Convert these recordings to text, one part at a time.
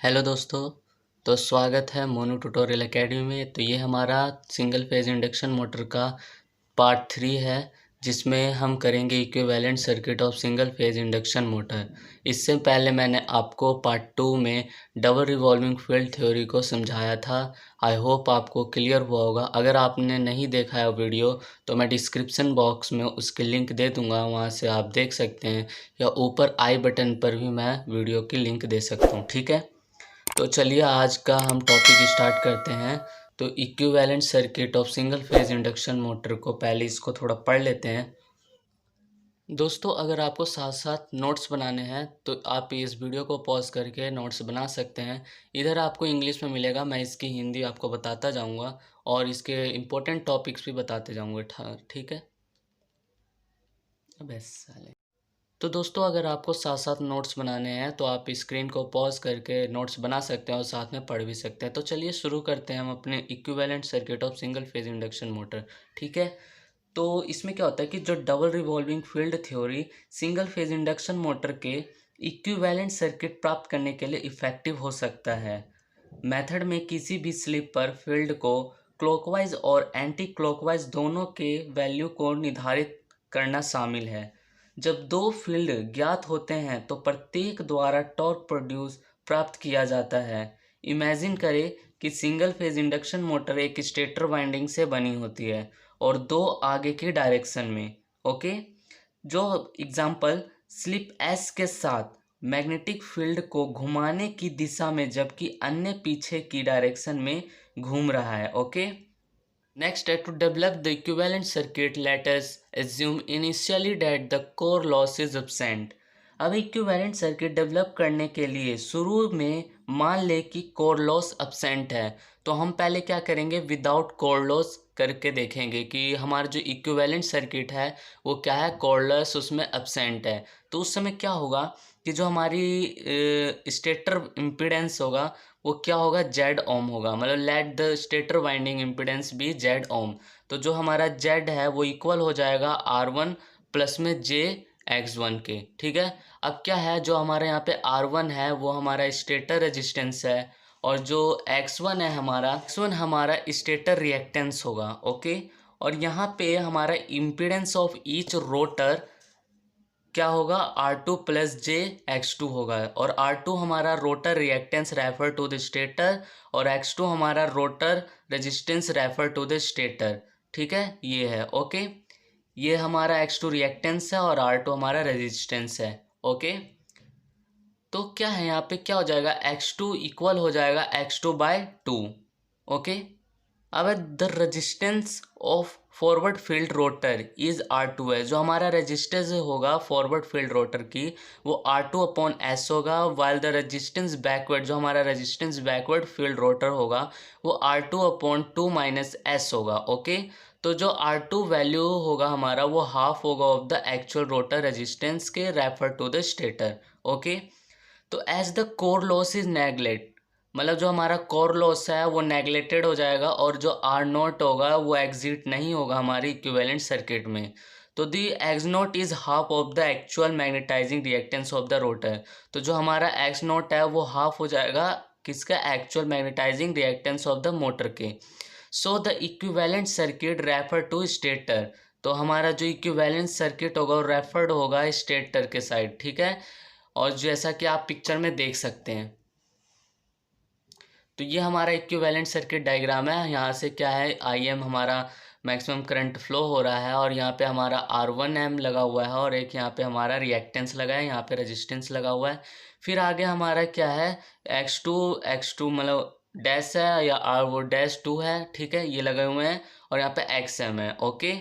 Hello दोस्तों। तो स्वागत है मोनू ट्यूटोरियल एकेडमी में। तो ये हमारा सिंगल फेज इंडक्शन मोटर का पार्ट 3 है, जिसमें हम करेंगे equivalent circuit of single phase induction motor. इससे पहले मैंने आपको पार्ट 2 में डबल रिवॉल्विंग फील्ड थ्योरी को समझाया था। आई होप आपको क्लियर हुआ होगा। अगर आपने नहीं देखा है वीडियो तो मैं डिस्क्रिप्शन बॉक्स में उसके लिंक दे दूँगा, वहाँ से आप देख सकते हैं, या ऊपर आई बटन पर भी मैं वीडियो की लिंक दे सकता हूँ। ठीक है, तो चलिए आज का हम टॉपिक स्टार्ट करते हैं। तो equivalent circuit of single phase induction motor को पहले इसको थोड़ा पढ़ लेते हैं। दोस्तों, अगर आपको साथ साथ नोट्स बनाने हैं तो आप इस वीडियो को पॉज करके नोट्स बना सकते हैं। इधर आपको इंग्लिश में मिलेगा, मैं इसकी हिंदी आपको बताता जाऊंगा और इसके इम्पोर्टेंट टॉपिक्स भी बताते जाऊंगा। ठीक है, बस साले। तो दोस्तों, अगर आपको साथ साथ नोट्स बनाने हैं तो आप स्क्रीन को पॉज करके नोट्स बना सकते हैं और साथ में पढ़ भी सकते हैं। तो चलिए शुरू करते हैं हम अपने equivalent circuit of single phase induction motor. ठीक है, तो इसमें क्या होता है कि जो double revolving field theory single phase induction motor के इक्विवेलेंट सर्किट प्राप्त करने के लिए इफेक्टिव हो सकता है। मेथड में किसी भी स्लिप पर फील्ड को क्लॉकवाइज और एंटी क्लॉकवाइज दोनों के वैल्यू को निर्धारित करना शामिल है। जब दो फील्ड ज्ञात होते हैं तो प्रत्येक द्वारा टॉर्क प्रोड्यूस प्राप्त किया जाता है। इमेजिन करें कि सिंगल फेज इंडक्शन मोटर एक स्टेटर वाइंडिंग से बनी होती है और दो आगे की डायरेक्शन में। ओके, जो एग्जाम्पल स्लिप एस के साथ मैग्नेटिक फील्ड को घुमाने की दिशा में जबकि अन्य पीछे की डायरेक्शन में घूम रहा है। Okay, next, to develop the equivalent circuit, let us assume initially that the core loss is absent. अब इक्विवेलेंट सर्किट डेवलप करने के लिए शुरू में मान ले कि कोर लॉस absent है। तो हम पहले क्या करेंगे, विदाउट कोर लॉस करके देखेंगे कि हमारा जो इक्विवेलेंट सर्किट है वो क्या है, कोर लॉस उसमें absent है। तो उस समय क्या होगा कि जो हमारी स्टेटर इम्पीडेंस होगा वो क्या होगा, जेड ओम होगा। मतलब let the stator winding impedance be Z ohm. तो जो हमारा जेड है वो इक्वल हो जाएगा R1 प्लस में जे X1 के। ठीक है, अब क्या है, जो हमारे यहाँ पे R1 है वो हमारा स्टेटर रेजिस्टेंस है और जो X1 है हमारा X1 हमारा स्टेटर रिएक्टेंस होगा। ओके, और यहाँ पे हमारा इम्पीडेंस ऑफ ईच रोटर क्या होगा, R2 प्लस जे X2 होगा। और R2 हमारा rotor reactance refer to the stator और X2 हमारा rotor resistance refer to the stator. ठीक है, ये है। ओके, ये हमारा X2 रिएक्टेंस है और R2 हमारा रेजिस्टेंस है। ओके, तो क्या है यहाँ पे, क्या हो जाएगा, X2 इक्वल हो जाएगा X2/2। ओके, अब the resistance of forward field rotor is R2 है। जो हमारा रेजिस्टेंस होगा फॉरवर्ड फील्ड रोटर की वो R2/S होगा, वाइल द रेजिस्टेंस बैकवर्ड, जो हमारा रेजिस्टेंस बैकवर्ड फील्ड रोटर होगा वो R2/2 - S होगा। ओके, तो जो R2 वैल्यू होगा हमारा वो हाफ होगा of the actual rotor resistance के refer to the stator. Okay, तो as the core loss is neglect, मतलब जो हमारा कोर लॉस है वो नेगलेक्टेड हो जाएगा और जो R0 होगा वो एग्जिट नहीं होगा हमारी इक्विवेलेंट सर्किट में। तो the X0 is half of the actual magnetising reactance of the rotor. तो जो हमारा X0 है वो हाफ हो जाएगा किसका, actual magnetising reactance of the motor के। So the equivalent circuit refer to stator. तो हमारा जो इक्विवेलेंट सर्किट होगा वो रेफर्ड होगा स्टेटर के साइड। ठीक है, और जैसा कि आप पिक्चर में देख सकते हैं, तो ये हमारा इक्विवेलेंट सर्किट डायग्राम है। यहाँ से क्या है, IM हमारा मैक्सिमम करंट फ्लो हो रहा है और यहाँ पे हमारा R1M लगा हुआ है और एक यहाँ पे हमारा रिएक्टेंस लगा है, यहाँ पे रेजिस्टेंस लगा हुआ है। फिर आगे हमारा क्या है, X2 मतलब डैश है या वो -2 है। ठीक है, ये लगे हुए हैं और यहाँ पे XM है। ओके,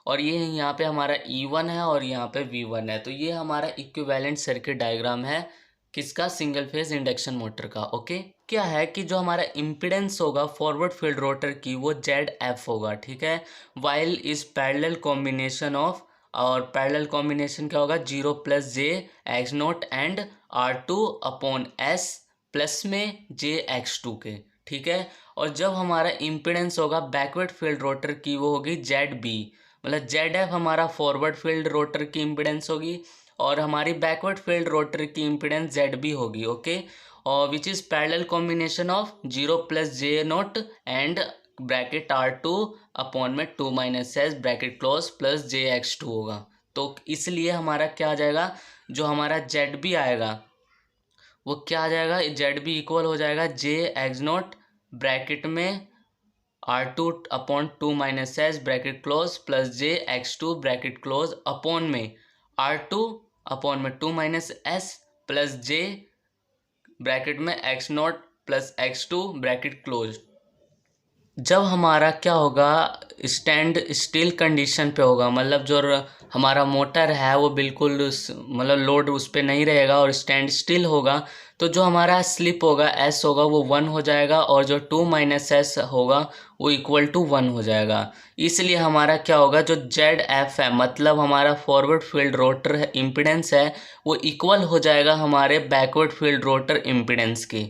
और ये यहाँ पे हमारा E1 है और यहाँ पे V1 है। तो ये हमारा इक्विवेलेंट सर्किट डायग्राम है किसका, सिंगल फेज इंडक्शन मोटर का। ओके, क्या है कि जो हमारा इम्पीडेंस होगा फॉरवर्ड फील्ड रोटर की वो ZF होगा। ठीक है, while is parallel combination of, और पैरेलल कॉम्बिनेशन क्या होगा, 0 + j X0 and R2/S plus में j X2 के। ठीक है, और जब हमारा इम्पीडेंस होगा बैकवर्ड फील्ड रोटर की वो होगी ZB, मतलब ZF हमारा फॉरवर्ड फील्ड रोटर की इम्पीडेंस होगी और हमारी बैकवर्ड फील्ड रोटर की इम्पीडेंस ZB होगी। ओके, और which is parallel combination of 0 plus J note and bracket R2 upon में 2 minus S bracket close plus JX2 होगा। तो इसलिए हमारा क्या आ जाएगा, जो हमारा जेड भी आएगा वो क्या आ जाएगा, जेड भी इक्वल हो जाएगा JX0 ब्रैकेट में R2 upon 2 minus S bracket close plus JX2 bracket close upon में R2 अपॉन में 2 minus S plus J bracket में X0 plus X2 bracket close. जब हमारा क्या होगा, स्टैंड स्टिल कंडीशन पे होगा, मतलब जो हमारा मोटर है वो बिल्कुल मतलब लोड उस पर नहीं रहेगा और स्टैंड स्टिल होगा, तो जो हमारा स्लिप होगा एस होगा वो 1 हो जाएगा और जो 2 माइनस एस होगा वो इक्वल टू 1 हो जाएगा। इसलिए हमारा क्या होगा, जो जेड एफ है मतलब हमारा फॉरवर्ड फील्ड रोटर इम्पिडेंस है वो इक्वल हो जाएगा हमारे बैकवर्ड फील्ड रोटर इम्पिडेंस की।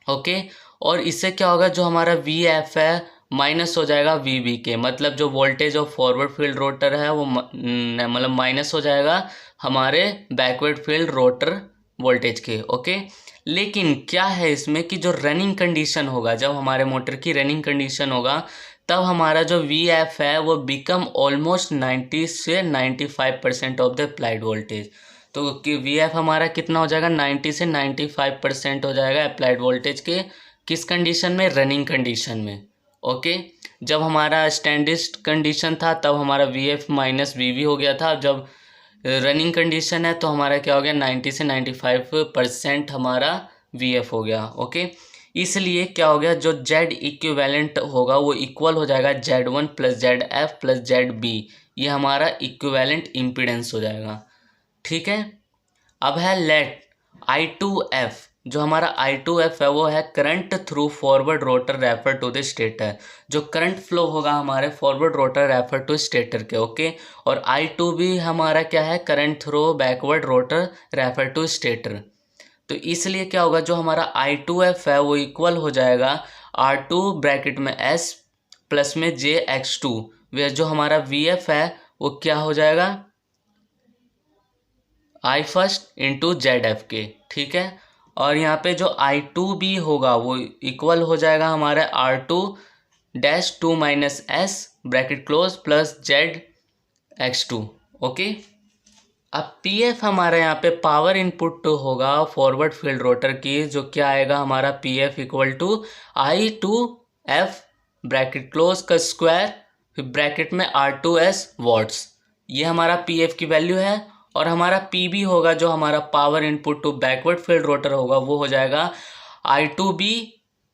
ओके, और इससे क्या होगा, जो हमारा वी एफ है माइनस हो जाएगा वी बी के, मतलब जो voltage of forward field rotor है वो मतलब माइनस हो जाएगा हमारे बैकवर्ड फील्ड रोटर वोल्टेज के। ओके, लेकिन क्या है इसमें कि जो रनिंग कंडीशन होगा, जब हमारे मोटर की रनिंग कंडीशन होगा तब हमारा जो वी एफ है वो बिकम ऑलमोस्ट 90 से 95% ऑफ द अप्लाइड वोल्टेज। तो कि वी एफ हमारा कितना हो जाएगा, 90 से 95% हो जाएगा अप्लाइड वोल्टेज के किस कंडीशन में, रनिंग कंडीशन में। ओके, जब हमारा स्टैंडर्ड कंडीशन था तब हमारा V F minus V V हो गया था, जब रनिंग कंडीशन है तो हमारा क्या हो गया, 90 से 95% हमारा वी एफ हो गया। ओके, इसलिए क्या हो गया, जो जेड इक्विवेलेंट होगा वो इक्वल हो जाएगा Z1 plus ZF plus ZB, ये हमारा इक्विवेलेंट इम्पिडेंस हो जाएगा। ठीक है, अब है लेट I2F, जो हमारा I2F है वो है current through forward rotor refer to the stator, जो करंट फ्लो होगा हमारे forward rotor refer to stator के। ओके, और I2 भी हमारा क्या है, current through backward rotor refer to stator. तो इसलिए क्या होगा, जो हमारा I2F है वो इक्वल हो जाएगा R2 ब्रैकेट में S प्लस में JX2, वे जो हमारा VF है वो क्या हो जाएगा, I फर्स्ट इंटू ZF के। ठीक है, और यहाँ पे जो I2 भी होगा वो इक्वल हो जाएगा हमारे R2 dash 2 minus S bracket close plus ZX2। Okay, अब PF हमारे यहाँ पे पावर इनपुट होगा फॉरवर्ड फील्ड रोटर की, जो क्या आएगा हमारा PF equal to I2F bracket close का स्क्वायर फिर ब्रैकेट में R2S वॉट्स, ये हमारा PF की वैल्यू है। और हमारा PB होगा जो हमारा power input to backward field rotor होगा वो हो जाएगा I2B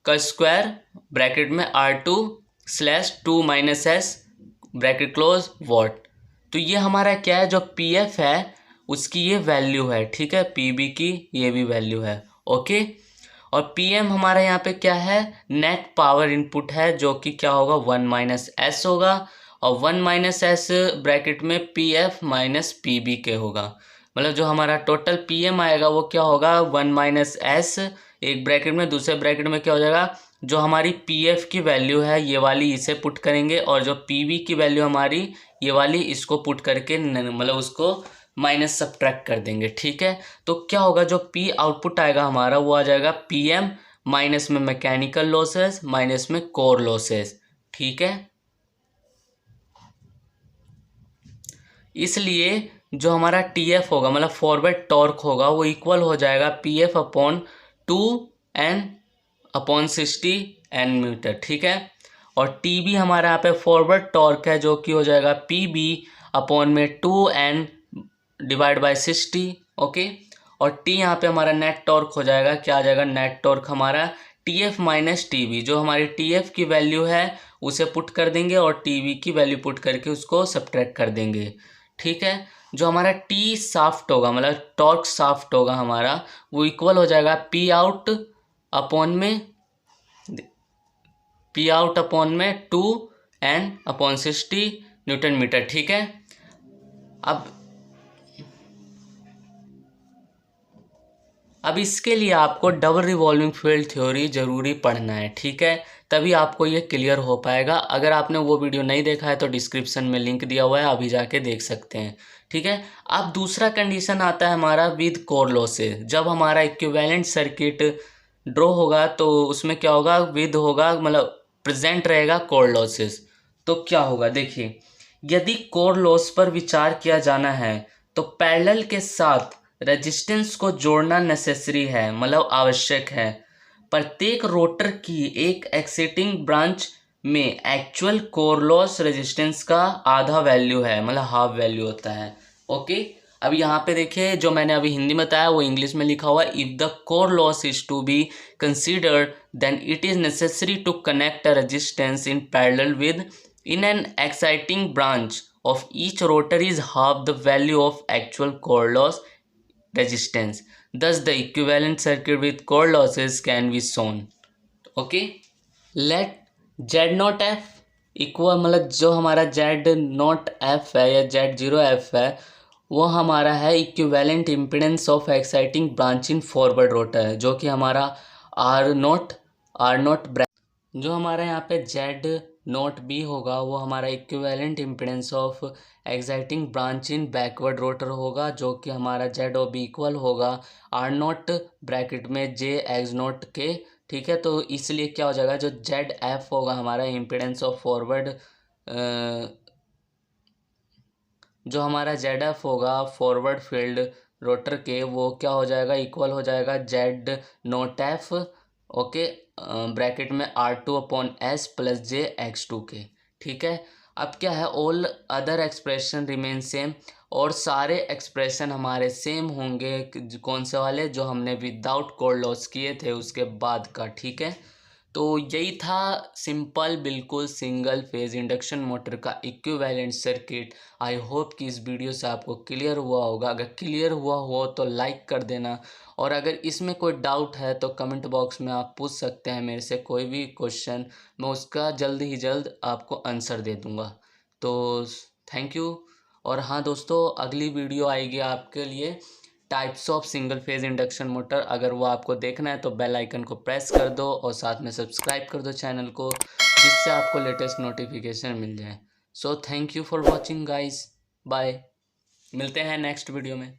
का स्क्वायर ब्रैकेट में R2 slash 2 minus S bracket close what. तो ये हमारा क्या है, जो PF है उसकी ये वैल्यू है। ठीक है, PB की ये भी वैल्यू है। ओके, और PM हमारा यहाँ पे क्या है, नेट पावर इनपुट है, जो कि क्या होगा 1 माइनस एस होगा और 1 माइनस एस ब्रैकेट में PF माइनस PB के होगा, मतलब जो हमारा टोटल PM आएगा वो क्या होगा 1 माइनस एस एक ब्रैकेट में, दूसरे ब्रैकेट में क्या हो जाएगा, जो हमारी PF की वैल्यू है ये वाली इसे पुट करेंगे और जो PB की वैल्यू हमारी ये वाली इसको पुट करके मतलब उसको माइनस सब्ट्रैक्ट कर देंगे। ठीक है, तो क्या होगा, जो P आउटपुट आएगा हमारा वो आ जाएगा PM माइनस में मैकेनिकल लॉसेस माइनस में कोर लॉसेस। ठीक है, इसलिए जो हमारा TF होगा मतलब फॉरवर्ड टॉर्क होगा वो इक्वल हो जाएगा PF upon 2N upon 60 Nm। ठीक है, और TB हमारा यहाँ पे फॉरवर्ड टॉर्क है जो कि हो जाएगा PB अपॉन में 2N डिवाइड बाय 60। ओके, और T यहाँ पे हमारा नेट टॉर्क हो जाएगा, क्या आ जाएगा, नेट टॉर्क हमारा TF माइनस TB, जो हमारी TF की वैल्यू है उसे पुट कर देंगे और TB की वैल्यू पुट करके उसको सब्ट्रैक्ट कर देंगे। ठीक है, जो हमारा T साफ्ट होगा मतलब टॉर्क साफ्ट होगा हमारा वो इक्वल हो जाएगा P आउट अपॉन में 2N अपॉन 60 न्यूटन मीटर। ठीक है, अब इसके लिए आपको डबल रिवॉल्विंग फील्ड थ्योरी ज़रूरी पढ़ना है। ठीक है, तभी आपको ये क्लियर हो पाएगा। अगर आपने वो वीडियो नहीं देखा है तो डिस्क्रिप्शन में लिंक दिया हुआ है, अभी जाके देख सकते हैं। ठीक है। अब दूसरा कंडीशन आता है हमारा विद कोर लॉसेज। जब हमारा इक्विवेलेंट सर्किट ड्रॉ होगा तो उसमें क्या होगा, विद होगा, मतलब प्रेजेंट रहेगा कोर लॉसेज। तो क्या होगा देखिए, यदि कोर लॉस पर विचार किया जाना है तो पैरेलल के साथ रेजिस्टेंस को जोड़ना नेसेसरी है, मतलब आवश्यक है। प्रत्येक रोटर की एक एक्साइटिंग ब्रांच में एक्चुअल कोर लॉस रेजिस्टेंस का आधा वैल्यू है, मतलब हाफ वैल्यू होता है। ओके। अब यहाँ पे देखिए, जो मैंने अभी हिंदी में बताया वो इंग्लिश में लिखा हुआ है। If the core loss is to be considered then it is necessary to connect a resistance in parallel with in an exciting branch of each rotor is half the value of actual core loss resistance. Thus, the equivalent circuit with core losses can be shown. Okay. Let Z not F equal, मतलब जो हमारा Z not F है या Z0 F है, वो हमारा है equivalent impedance of exciting branch in forward rotor है, जो कि हमारा आर नॉट जो हमारा यहाँ पे जेड नॉट बी होगा वो हमारा equivalent impedance of exciting branch in backward rotor होगा, जो कि हमारा जेड और बी इक्वल होगा आर नॉट ब्रैकेट में जे एक्स नॉट के। ठीक है। तो इसलिए क्या हो जाएगा, जो जेड एफ होगा हमारा इम्पिडेंस ऑफ फॉरवर्ड, जो हमारा जेड एफ होगा फॉरवर्ड फील्ड रोटर के, वो क्या हो जाएगा, इक्वल हो जाएगा Z not F, okay, bracket में R2/S प्लस जे X2 के। ठीक है। अब क्या है, all other expression remain same, और सारे एक्सप्रेशन हमारे सेम होंगे। कौन से वाले, जो हमने विदाउट कोर लॉस किए थे उसके बाद का। ठीक है। तो यही था सिंपल बिल्कुल सिंगल फेज इंडक्शन मोटर का इक्विवेलेंट सर्किट। आई होप कि इस वीडियो से आपको क्लियर हुआ होगा। अगर क्लियर हुआ हो तो लाइक कर देना, और अगर इसमें कोई डाउट है तो कमेंट बॉक्स में आप पूछ सकते हैं मेरे से कोई भी क्वेश्चन, मैं उसका जल्द ही जल्द आपको आंसर दे दूंगा। तो थैंक यू। और हाँ दोस्तों, अगली वीडियो आएगी आपके लिए types of single phase induction motor. अगर वो आपको देखना है तो बेल आइकन को प्रेस कर दो और साथ में सब्सक्राइब कर दो चैनल को, जिससे आपको लेटेस्ट नोटिफिकेशन मिल जाए। So thank you for watching guys, bye. मिलते हैं नेक्स्ट वीडियो में।